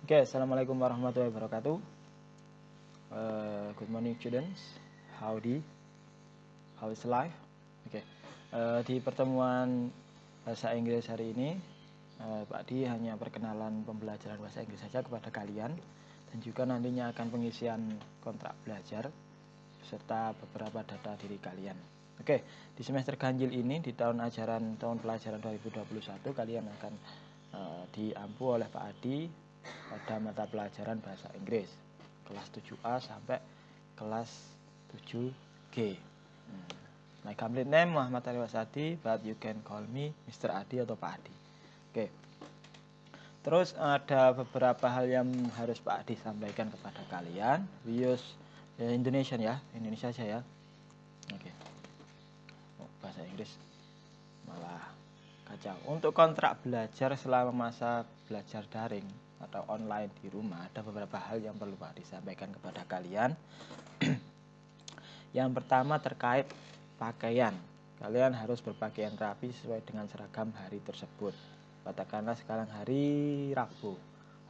Oke, assalamualaikum warahmatullahi wabarakatuh. Good morning students. Howdy. How is life? Oke. Di pertemuan bahasa Inggris hari ini, Pak Di hanya perkenalan pembelajaran bahasa Inggris saja kepada kalian dan juga nantinya akan pengisian kontrak belajar serta beberapa data diri kalian. Oke, di semester ganjil ini di tahun pelajaran 2021 kalian akan diampu oleh Pak Adi pada mata pelajaran bahasa Inggris kelas 7A sampai kelas 7G. My complete name Muhammad Arif Wasadi, but you can call me Mr. Adi atau Pak Adi. Oke. Terus ada beberapa hal yang harus Pak Adi sampaikan kepada kalian. We use Indonesian ya, Indonesia saja ya. Oke. Bahasa Inggris malah kacau. Untuk kontrak belajar selama masa belajar daring atau online di rumah, ada beberapa hal yang perlu Pak disampaikan kepada kalian. Yang pertama terkait pakaian. Kalian harus berpakaian rapi sesuai dengan seragam hari tersebut. Katakanlah sekarang hari Rabu.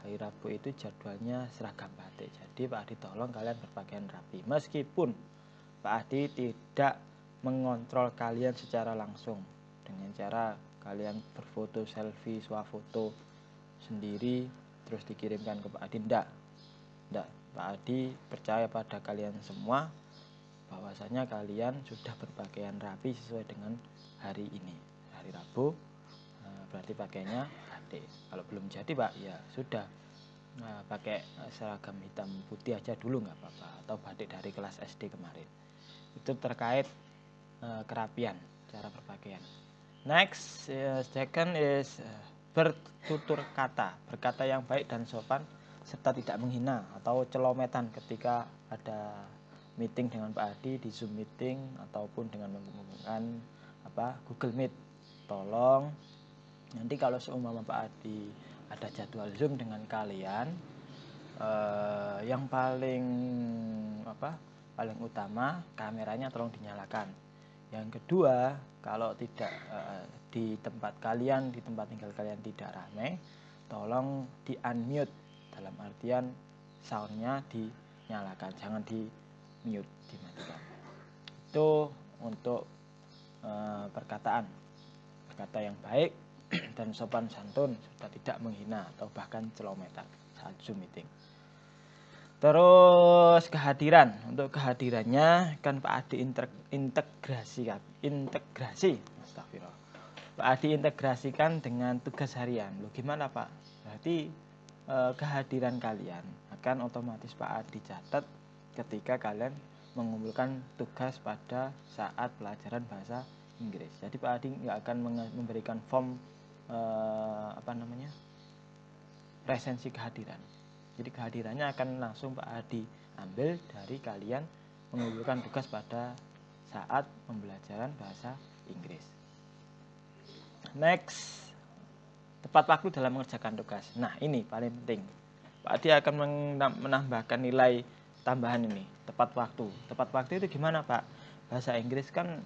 Hari Rabu itu jadwalnya seragam batik. Jadi Pak Adi tolong kalian berpakaian rapi. Meskipun Pak Adi tidak mengontrol kalian secara langsung dengan cara kalian berfoto selfie, swafoto sendiri terus dikirimkan ke Pak Adi. Enggak. Pak Adi percaya pada kalian semua bahwasanya kalian sudah berpakaian rapi sesuai dengan hari ini. Hari Rabu berarti pakainya batik. Kalau belum jadi Pak, ya sudah. Pakai seragam hitam putih aja dulu nggak apa-apa, atau batik dari kelas SD kemarin. Itu terkait kerapian cara berpakaian. Next, second is bertutur kata, berkata yang baik dan sopan serta tidak menghina atau celometan ketika ada meeting dengan Pak Adi di Zoom meeting ataupun dengan menggunakan Google Meet. Tolong nanti kalau seumpama Pak Adi ada jadwal Zoom dengan kalian, yang paling utama kameranya tolong dinyalakan. Yang kedua, kalau tidak di tempat tinggal kalian tidak ramai, tolong di unmute, dalam artian soundnya dinyalakan, jangan di mute, dimatikan. Itu untuk perkata yang baik dan sopan santun serta tidak menghina atau bahkan celometan saat Zoom meeting. Terus kehadiran, untuk kehadirannya kan Pak Adi astagfirullah. Pak Adi integrasikan dengan tugas harian. Loh gimana Pak? Berarti kehadiran kalian akan otomatis Pak Adi catat ketika kalian mengumpulkan tugas pada saat pelajaran bahasa Inggris. Jadi Pak Adi nggak akan memberikan form presensi kehadiran. Jadi kehadirannya akan langsung Pak Adi ambil dari kalian mengumpulkan tugas pada saat pembelajaran bahasa Inggris. Next, tepat waktu dalam mengerjakan tugas. Nah ini paling penting. Pak Adi akan menambahkan nilai tambahan ini, tepat waktu. Tepat waktu itu gimana Pak? Bahasa Inggris kan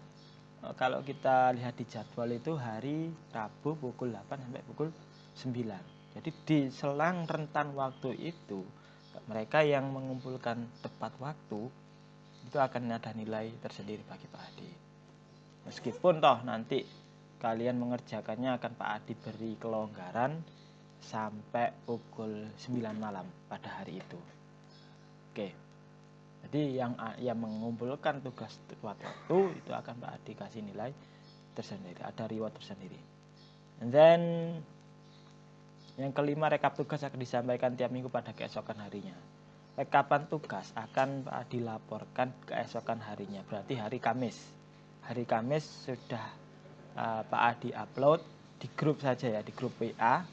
kalau kita lihat di jadwal itu hari Rabu pukul 8 sampai pukul 9. Jadi di selang rentan waktu itu, mereka yang mengumpulkan tepat waktu itu akan ada nilai tersendiri bagi Pak Adi. Meskipun toh nanti kalian mengerjakannya akan Pak Adi beri kelonggaran sampai pukul 9 malam pada hari itu. Oke. Jadi yang mengumpulkan tugas tepat waktu itu akan Pak Adi kasih nilai tersendiri, ada reward tersendiri. And then yang kelima, rekap tugas akan disampaikan tiap minggu pada keesokan harinya. Rekapan tugas akan Pak Adi laporkan keesokan harinya, berarti hari Kamis. Hari Kamis sudah Pak Adi upload di grup saja ya, di grup WA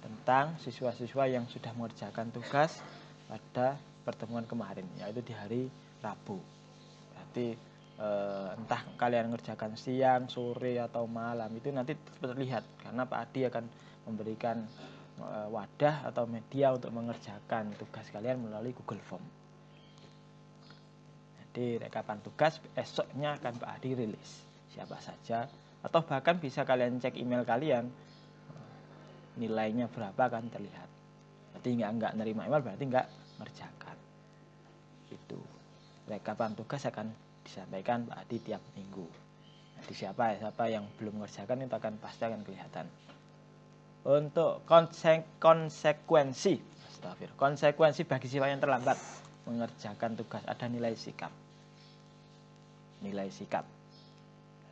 tentang siswa-siswa yang sudah mengerjakan tugas pada pertemuan kemarin, yaitu di hari Rabu. Berarti entah kalian mengerjakan siang, sore atau malam itu nanti terlihat karena Pak Adi akan memberikan wadah atau media untuk mengerjakan tugas kalian melalui Google Form. Jadi rekapan tugas esoknya akan Pak Adi rilis siapa saja, atau bahkan bisa kalian cek email kalian, nilainya berapa akan terlihat. Berarti nggak nerima email, berarti nggak ngerjakan. Itu rekapan tugas akan disampaikan Pak Adi tiap minggu. Nanti siapa yang belum mengerjakan itu pasti akan kelihatan. Untuk konsekuensi bagi siswa yang terlambat mengerjakan tugas, ada nilai sikap.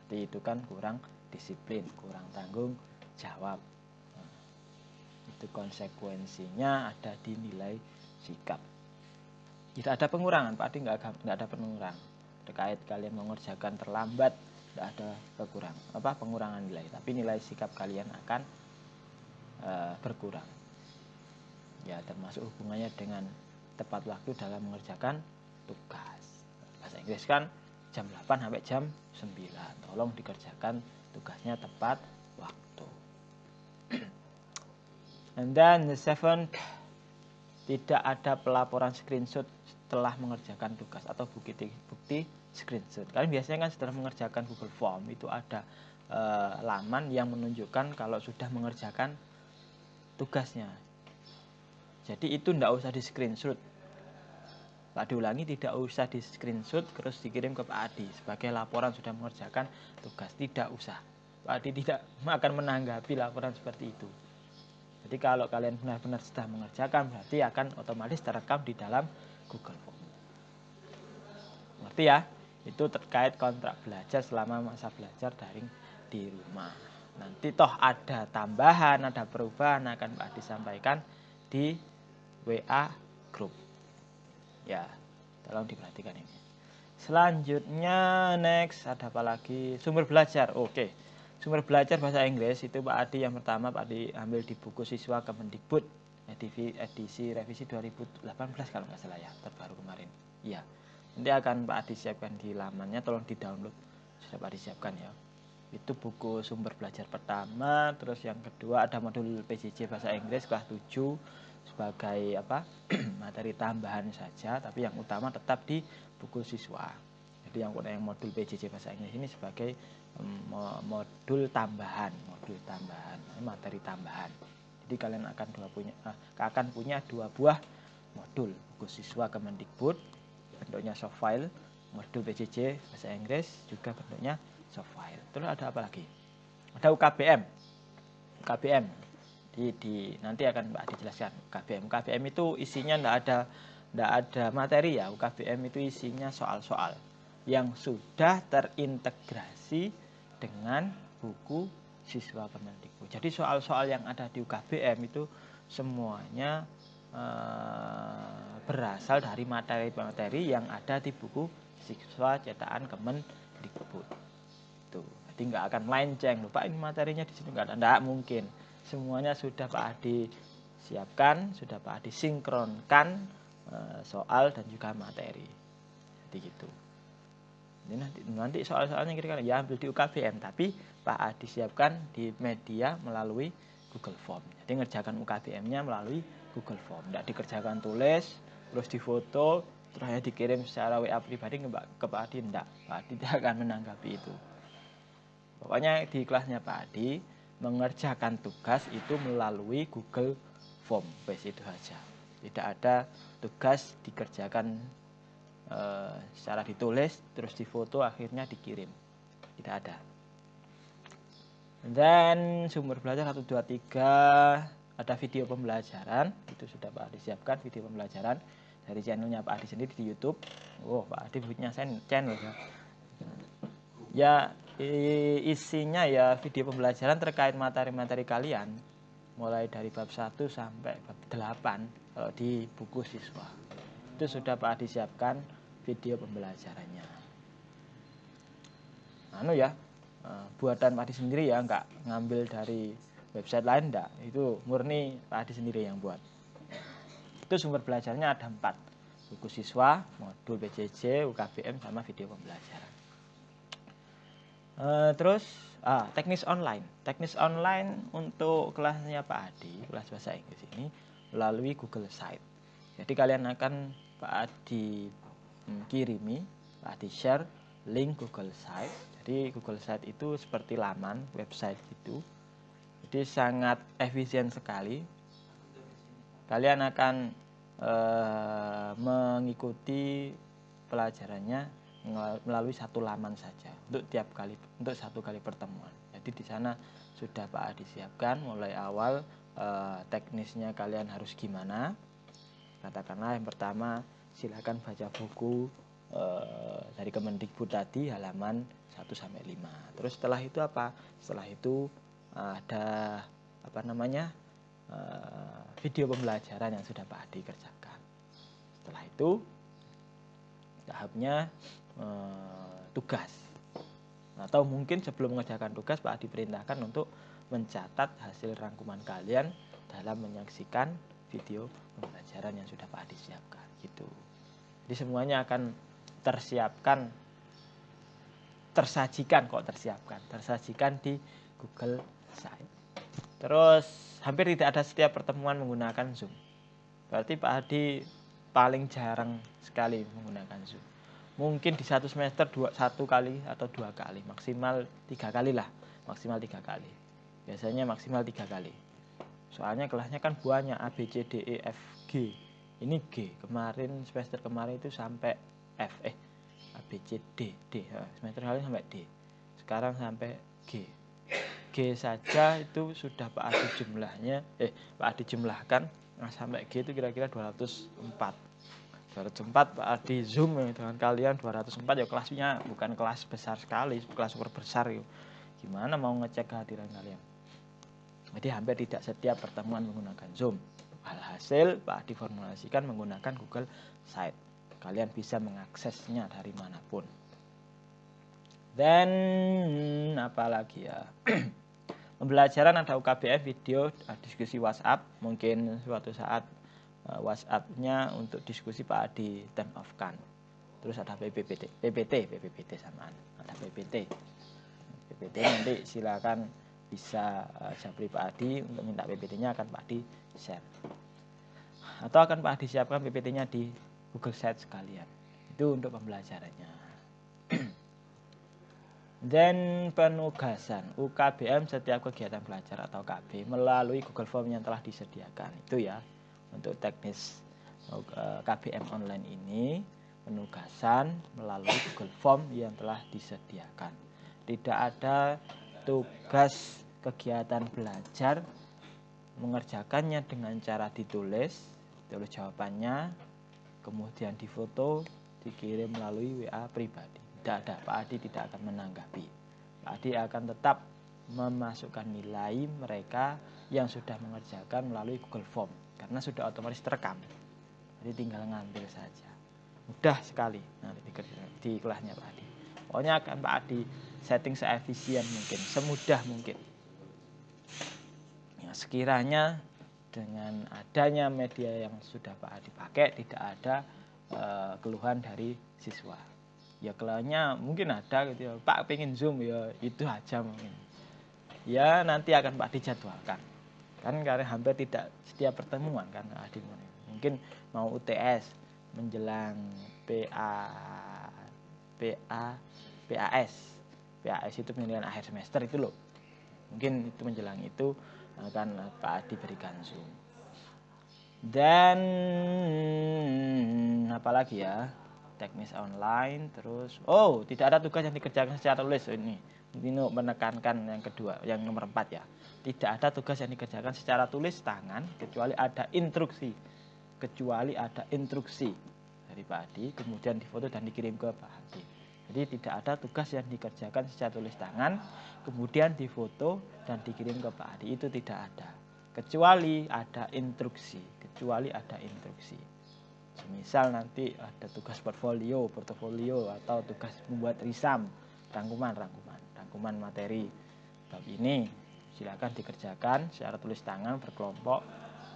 Jadi itu kan kurang disiplin, kurang tanggung jawab. Itu konsekuensinya ada di nilai sikap. Tidak ada pengurangan, Pak Adi nggak ada pengurangan terkait kalian mengerjakan terlambat, tidak ada pengurangan nilai, tapi nilai sikap kalian akan berkurang. Ya, termasuk hubungannya dengan tepat waktu dalam mengerjakan tugas. Bahasa Inggris kan jam 8 sampai jam 9. Tolong dikerjakan tugasnya tepat waktu. And then the seventh, tidak ada pelaporan screenshot setelah mengerjakan tugas atau bukti screenshot. Kalian biasanya kan setelah mengerjakan Google Form itu ada laman yang menunjukkan kalau sudah mengerjakan tugasnya. Jadi itu tidak usah di screenshot. Pak diulangi, tidak usah di screenshot terus dikirim ke Pak Adi sebagai laporan sudah mengerjakan tugas. Tidak usah. Pak Adi tidak akan menanggapi laporan seperti itu. Jadi kalau kalian benar-benar sudah mengerjakan, berarti akan otomatis terekam di dalam Google Form. Ngerti ya? Itu terkait kontrak belajar selama masa belajar daring di rumah. Nanti toh ada tambahan, ada perubahan akan Pak Adi sampaikan di WA group. Ya, tolong diperhatikan ini. Selanjutnya next ada apa lagi? Sumber belajar. Oke. Sumber belajar bahasa Inggris itu Pak Adi yang pertama Pak Adi ambil di buku siswa Kemendikbud edisi revisi 2018 kalau nggak salah ya, terbaru kemarin. Iya. Nanti akan Pak Adi siapkan di lamannya, tolong di-download. Sudah Pak Adi siapkan ya. Itu buku sumber belajar pertama, terus yang kedua ada modul PJJ bahasa Inggris kelas 7 sebagai materi tambahan saja, tapi yang utama tetap di buku siswa. Jadi yang modul PJJ bahasa Inggris ini sebagai modul tambahan, materi tambahan. Jadi kalian akan punya 2 buah modul, buku siswa Kemendikbud bentuknya soft file, modul PJJ bahasa Inggris juga bentuknya soft file. Terus ada apa lagi? Ada UKBM. Nanti akan Pak dijelaskan. UKBM itu isinya tidak ada materi ya. UKBM itu isinya soal-soal yang sudah terintegrasi dengan buku siswa Kemendikbud. Jadi soal-soal yang ada di UKBM itu semuanya berasal dari materi-materi yang ada di buku siswa cetakan Kemendikbud. Tuh, jadi nggak akan melenceng. Lupa ini materinya di sini nggak ada, nggak mungkin. Semuanya sudah Pak Adi siapkan, sudah Pak Adi sinkronkan soal dan juga materi. Jadi gitu. Ini nanti soal-soalnya kira-kira ya ambil di UKBM, tapi Pak Adi siapkan di media melalui Google Form. Jadi ngerjakan UKBM-nya melalui Google Form. Tidak dikerjakan tulis, terus difoto, terus ya dikirim secara WA pribadi ke Pak Adi. Tidak, Pak Adi tidak akan menanggapi itu. Pokoknya di kelasnya Pak Adi mengerjakan tugas itu melalui Google Form. Itu saja. Tidak ada tugas dikerjakan secara ditulis terus difoto akhirnya dikirim, tidak ada. Dan sumber belajar 1, 2, 3 ada video pembelajaran, itu sudah Pak Adi siapkan video pembelajaran dari channelnya Pak Adi sendiri di YouTube. Pak Adi punya channel ya. Ya isinya ya video pembelajaran terkait materi-materi kalian mulai dari bab 1 sampai bab 8 kalau di buku siswa. Itu sudah Pak Adi siapkan video pembelajarannya. Buatan Pak Adi sendiri ya, nggak ngambil dari website lain, enggak. Itu murni Pak Adi sendiri yang buat. Itu sumber belajarnya ada 4. Buku siswa, modul PJJ, UKBM, sama video pembelajaran. Terus teknis online. Teknis online untuk kelasnya Pak Adi, kelas bahasa Inggris ini melalui Google Site. Jadi kalian akan Pak Adi kirimi, Pak Adi share link Google Site. Jadi Google Site itu seperti laman website gitu. Jadi sangat efisien sekali. kalian akan mengikuti pelajarannya melalui satu laman saja untuk satu kali pertemuan. Jadi di sana sudah Pak Adi siapkan mulai awal teknisnya kalian harus gimana. Katakanlah yang pertama silakan baca buku dari Kemendikbud tadi halaman 1-5. Terus setelah itu apa? Setelah itu ada video pembelajaran yang sudah Pak Adi kerjakan. Setelah itu tahapnya tugas. Atau mungkin sebelum mengerjakan tugas Pak Adi perintahkan untuk mencatat hasil rangkuman kalian dalam menyaksikan video pembelajaran yang sudah Pak Adi siapkan gitu. Jadi semuanya akan tersajikan di Google Site. Terus hampir tidak ada setiap pertemuan menggunakan Zoom. Berarti Pak Adi paling jarang sekali menggunakan Zoom. Mungkin di satu semester 1 kali atau 2 kali, maksimal 3 kali lah, maksimal 3 kali. Biasanya maksimal 3 kali. Soalnya kelasnya kan banyak A, B, C, D, E, F, G. Ini G. Kemarin semester kemarin itu sampai F. A, B, C, D. Semester kali sampai D. Sekarang sampai G. G saja itu sudah Pak Adi jumlahkan sampai G itu kira-kira 204 Pak Adi Zoom dengan kalian 204 ya, kelasnya bukan kelas besar sekali, kelas super besar ya. Gimana mau ngecek kehadiran kalian? Jadi hampir tidak setiap pertemuan menggunakan Zoom. Alhasil Pak Adi formulasikan menggunakan Google Site. Kalian bisa mengaksesnya dari manapun. Dan apalagi ya? Pembelajaran ada UKBM, video, diskusi WhatsApp. Mungkin suatu saat WhatsApp-nya untuk diskusi Pak Adi turn off kan. Terus ada PPT samaan. Ada PPT nanti silakan bisa japri Pak Adi untuk minta PPT-nya akan Pak Adi share. Atau akan Pak Adi siapkan PPT-nya di Google Site sekalian. Itu untuk pembelajarannya. Dan penugasan UKBM setiap kegiatan belajar atau KB melalui Google Form yang telah disediakan. Itu ya untuk teknis KBM online ini, penugasan melalui Google Form yang telah disediakan. Tidak ada tugas kegiatan belajar mengerjakannya dengan cara tulis jawabannya, kemudian difoto, dikirim melalui WA pribadi. Tidak ada, Pak Adi tidak akan menanggapi. Pak Adi akan tetap memasukkan nilai mereka yang sudah mengerjakan melalui Google Form karena sudah otomatis terekam. Jadi tinggal ngambil saja. Mudah sekali nanti di kelasnya Pak Adi. Pokoknya akan Pak Adi setting seefisien mungkin, semudah mungkin. Ya, sekiranya dengan adanya media yang sudah Pak Adi pakai tidak ada keluhan dari siswa. Ya keluhannya mungkin ada gitu ya, Pak pengen Zoom ya itu aja mungkin. Ya nanti akan Pak dijadwalkan. Kan karena hampir tidak setiap pertemuan kan Pak Adi mungkin mau UTS menjelang PAS itu penilaian akhir semester itu loh. Mungkin itu menjelang itu akan Pak Adi berikan Zoom. Dan apalagi ya, teknis online. Terus tidak ada tugas yang dikerjakan secara tulis. Ini menekankan yang kedua, yang nomor 4 ya. Tidak ada tugas yang dikerjakan secara tulis tangan kecuali ada instruksi dari Pak Adi, kemudian difoto dan dikirim ke Pak Adi. Jadi tidak ada tugas yang dikerjakan secara tulis tangan kemudian difoto dan dikirim ke Pak Adi, itu tidak ada. Kecuali ada instruksi. Misal nanti ada tugas portfolio atau tugas membuat risam, rangkuman materi bab ini, silakan dikerjakan secara tulis tangan berkelompok,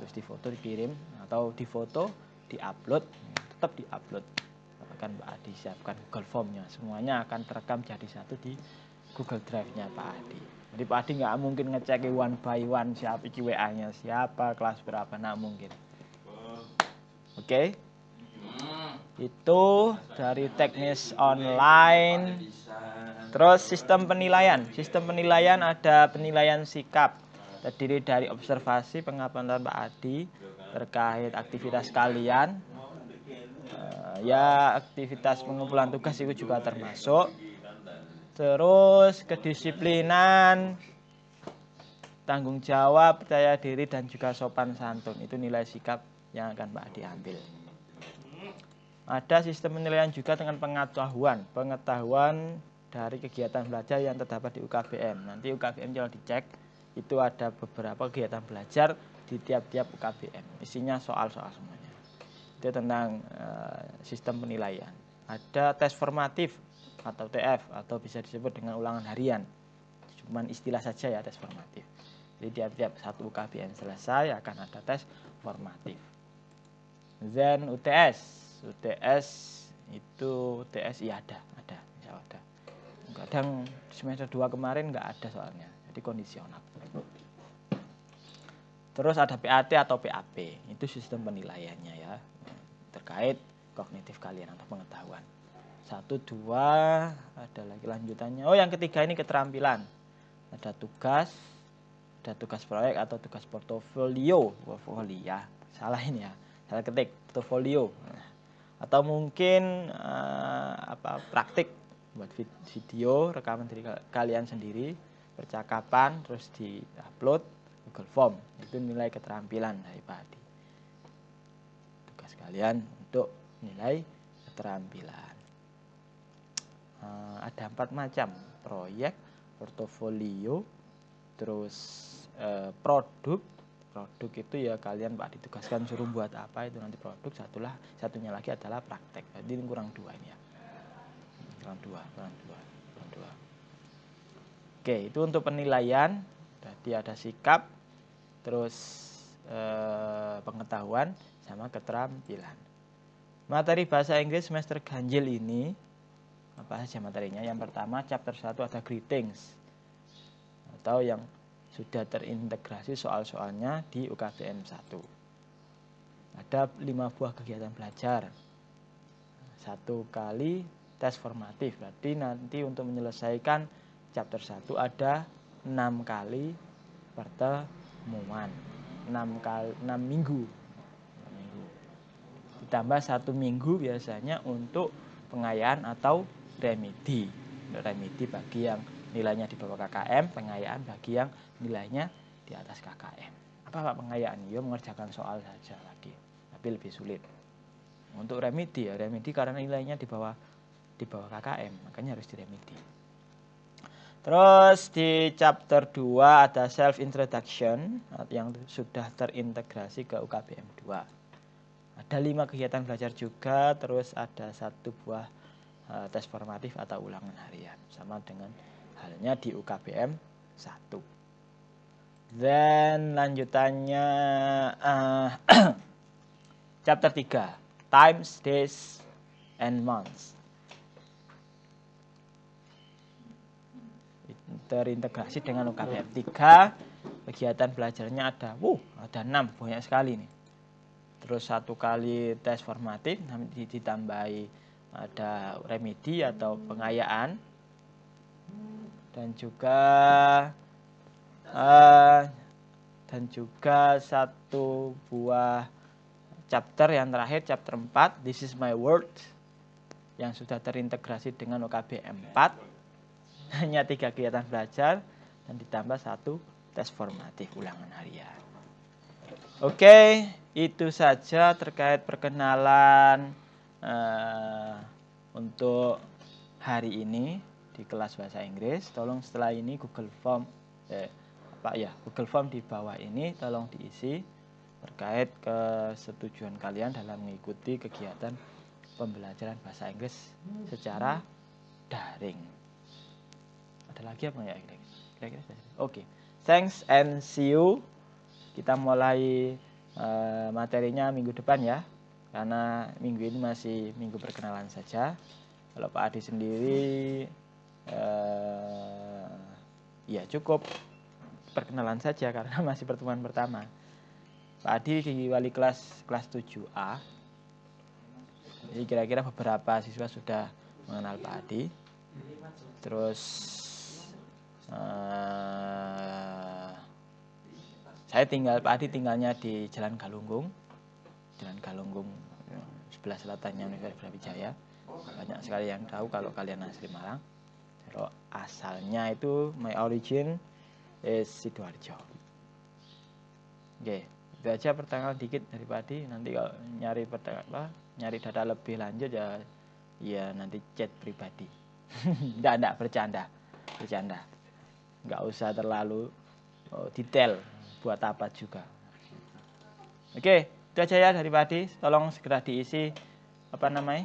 terus difoto dikirim atau difoto diupload, tetap diupload. Akan Pak Adi siapkan Google Form-nya, semuanya akan terekam jadi satu di Google Drive-nya Pak Adi. Jadi Pak Adi nggak mungkin ngecek one by one siapa WA-nya siapa, kelas berapa, nggak mungkin. Oke. Itu dari teknis online. Terus sistem penilaian ada penilaian sikap, terdiri dari observasi pengamatan Pak Adi terkait aktivitas kalian. Ya, aktivitas pengumpulan tugas itu juga termasuk. Terus kedisiplinan, tanggung jawab, percaya diri, dan juga sopan santun. Itu nilai sikap yang akan Pak Adi ambil. Ada sistem penilaian juga dengan pengetahuan dari kegiatan belajar yang terdapat di UKBM. Nanti UKBM kalau dicek, itu ada beberapa kegiatan belajar di tiap-tiap UKBM. Isinya soal-soal semuanya. Itu tentang sistem penilaian. Ada tes formatif atau TF, atau bisa disebut dengan ulangan harian. Cuman istilah saja ya, tes formatif. Jadi tiap-tiap satu UKBM selesai akan ada tes formatif. Then UTS itu ya ada. Kadang semester 2 kemarin nggak ada soalnya, jadi kondisional. Terus ada PAT atau PAP, itu sistem penilaiannya ya, terkait kognitif kalian atau pengetahuan. 1, 2, ada lagi lanjutannya. Oh, yang ketiga ini keterampilan. Ada tugas proyek atau tugas portofolio. Salah ini ya, salah ketik, portofolio. Atau mungkin praktik buat video, rekaman dari kalian sendiri, percakapan, terus di-upload Google Form. Itu nilai keterampilan dari Pak Adi. Tugas kalian untuk nilai keterampilan. Ada 4 macam, proyek, portofolio, terus produk itu ya kalian Pak ditugaskan suruh buat apa, itu nanti produk. Satunya lagi adalah praktek. Jadi ini kurang 2 ini ya. Kurang dua. Oke, itu untuk penilaian. Jadi ada sikap, terus pengetahuan, sama keterampilan. Materi bahasa Inggris semester ganjil ini apa saja materinya? Yang pertama, chapter 1 ada greetings, atau yang sudah terintegrasi soal-soalnya di UKBM 1. Ada 5 buah kegiatan belajar. 1 kali tes formatif. Berarti nanti untuk menyelesaikan chapter 1 ada 6 kali pertemuan. 6 minggu. Ditambah 1 minggu biasanya untuk pengayaan atau remedi. Remedi bagi yang nilainya di bawah KKM, pengayaan bagi yang nilainya di atas KKM. Apa Pak pengayaan? Ya mengerjakan soal saja lagi, tapi lebih sulit. Untuk remedi karena nilainya di bawah KKM, makanya harus diremedi. Terus di chapter 2 ada self introduction yang sudah terintegrasi ke UKBM 2. Ada 5 kegiatan belajar juga, terus ada 1 buah tes formatif atau ulangan harian, sama dengan halnya di UKBM 1. Dan lanjutannya chapter 3, times, days, and months. Terintegrasi dengan UKBM 3. Kegiatan belajarnya ada 6, banyak sekali nih. Terus 1 kali tes formatif, nanti ditambahi ada remedi atau pengayaan, dan juga 1 buah chapter yang terakhir, chapter 4, This is my world, yang sudah terintegrasi dengan UKBM 4. Hanya 3 kegiatan belajar dan ditambah 1 tes formatif ulangan harian. Oke, itu saja terkait perkenalan untuk hari ini di kelas bahasa Inggris. Tolong setelah ini Google Form di bawah ini tolong diisi terkait kesetujuan kalian dalam mengikuti kegiatan pembelajaran bahasa Inggris secara daring. Ada lagi apa ya kira-kira? Oke. Thanks and see you. Kita mulai materinya minggu depan ya. Karena minggu ini masih minggu perkenalan saja. Kalau Pak Adi sendiri ya cukup perkenalan saja karena masih pertemuan pertama. Pak Adi di wali kelas 7A. Jadi kira-kira beberapa siswa sudah mengenal Pak Adi. Terus Pak Adi tinggalnya di Jalan Galunggung sebelah selatannya Universitas Brawijaya. Banyak sekali yang tahu kalau kalian asli Malang. Kalau asalnya itu my origin is Sidoarjo. Oke, itu aja pertanyaan dikit dari Pak Adi. Nanti kalau nyari data lebih lanjut ya nanti chat pribadi. Enggak bercanda. Enggak usah terlalu detail, buat apa juga. Oke, itu aja ya dari Pak Adi. Tolong segera diisi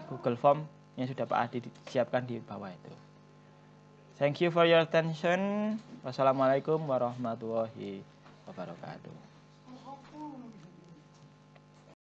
Google Form yang sudah Pak Adi siapkan di bawah itu. Thank you for your attention. Wassalamualaikum warahmatullahi wabarakatuh.